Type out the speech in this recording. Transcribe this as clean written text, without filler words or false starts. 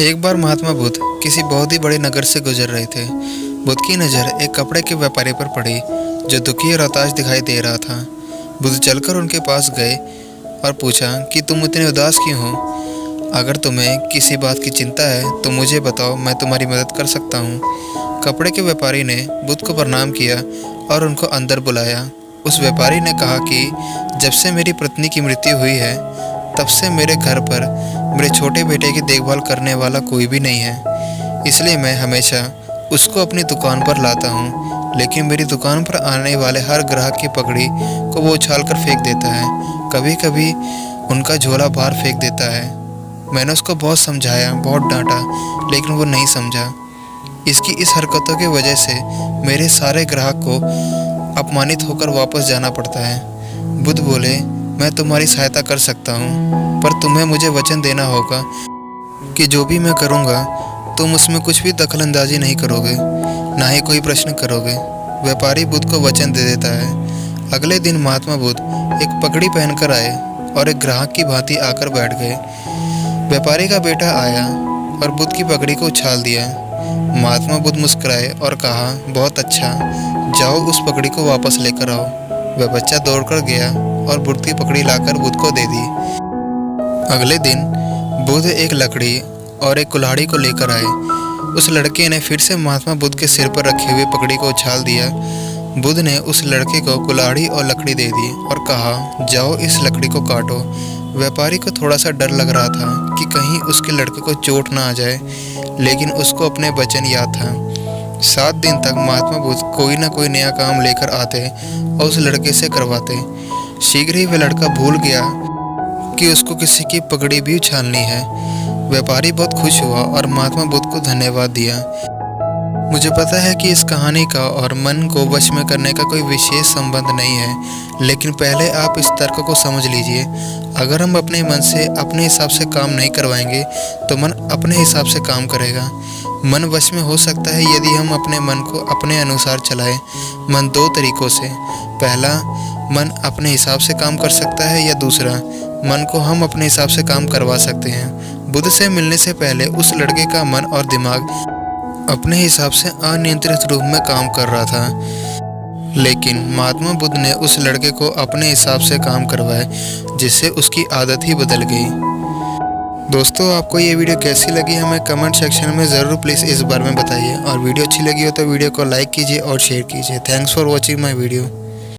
एक बार महात्मा बुद्ध किसी बहुत ही बड़े नगर से गुजर रहे थे। बुद्ध की नज़र एक कपड़े के व्यापारी पर पड़ी जो दुखी और हताश दिखाई दे रहा था। बुद्ध चलकर उनके पास गए और पूछा कि तुम इतने उदास क्यों हो? अगर तुम्हें किसी बात की चिंता है तो मुझे बताओ, मैं तुम्हारी मदद कर सकता हूँ। कपड़े के व्यापारी ने बुद्ध को प्रणाम किया और उनको अंदर बुलाया। उस व्यापारी ने कहा कि जब से मेरी पत्नी की मृत्यु हुई है तब से मेरे घर पर मेरे छोटे बेटे की देखभाल करने वाला कोई भी नहीं है, इसलिए मैं हमेशा उसको अपनी दुकान पर लाता हूँ। लेकिन मेरी दुकान पर आने वाले हर ग्राहक की पगड़ी को वो उछाल कर फेंक देता है, कभी कभी उनका झोला बाहर फेंक देता है। मैंने उसको बहुत समझाया, बहुत डांटा, लेकिन वो नहीं समझा। इसकी इस हरकतों की वजह से मेरे सारे ग्राहक को अपमानित होकर वापस जाना पड़ता है। बुद्ध बोले, मैं तुम्हारी सहायता कर सकता हूँ, पर तुम्हें मुझे वचन देना होगा कि जो भी मैं करूँगा तुम उसमें कुछ भी दखलंदाजी नहीं करोगे, ना ही कोई प्रश्न करोगे। व्यापारी बुद्ध को वचन दे देता है। अगले दिन महात्मा बुद्ध एक पगड़ी पहनकर आए और एक ग्राहक की भांति आकर बैठ गए। व्यापारी का बेटा आया और बुद्ध की पगड़ी को उछाल दिया। महात्मा बुद्ध मुस्कुराए और कहा, बहुत अच्छा, जाओ उस पगड़ी को वापस लेकर आओ। वह बच्चा दौड़कर गया और बुद्ध की पगड़ी लाकर बुद्ध को दे दी। अगले दिन बुद्ध एक लकड़ी और एक कुल्हाड़ी को लेकर आए। उस लड़के ने फिर से महात्मा बुद्ध के सिर पर रखे हुए पगड़ी को उछाल दिया। बुद्ध ने उस लड़के को कुल्हाड़ी और लकड़ी दे दी और कहा, जाओ इस लकड़ी को काटो। व्यापारी को थोड़ा सा डर लग रहा था कि कहीं उसके लड़के को चोट ना आ जाए, लेकिन उसको अपने वचन याद था। 7 दिन तक महात्मा बुद्ध कोई ना कोई नया काम लेकर आते और उस लड़के से करवाते। शीघ्र ही वह लड़का भूल गया कि उसको किसी की पगड़ी भी उछालनी है। व्यापारी बहुत खुश हुआ और महात्मा बुद्ध को धन्यवाद दिया। मुझे पता है कि इस कहानी का और मन को वश में करने का कोई विशेष संबंध नहीं है, लेकिन पहले आप इस तर्क को समझ लीजिए। अगर हम अपने मन से अपने हिसाब से काम नहीं करवाएंगे तो मन अपने हिसाब से काम करेगा। मन वश में हो सकता है यदि हम अपने मन को अपने अनुसार चलाएं। मन 2 तरीकों से, पहला, मन अपने हिसाब से काम कर सकता है, या दूसरा, मन को हम अपने हिसाब से काम करवा सकते हैं। बुद्ध से मिलने से पहले उस लड़के का मन और दिमाग अपने हिसाब से अनियंत्रित रूप में काम कर रहा था, लेकिन महात्मा बुद्ध ने उस लड़के को अपने हिसाब से काम करवाया, जिससे उसकी आदत ही बदल गई। दोस्तों, आपको ये वीडियो कैसी लगी हमें कमेंट सेक्शन में ज़रूर प्लीज़ इस बारे में बताइए, और वीडियो अच्छी लगी हो तो वीडियो को लाइक कीजिए और शेयर कीजिए। Thanks for watching my video.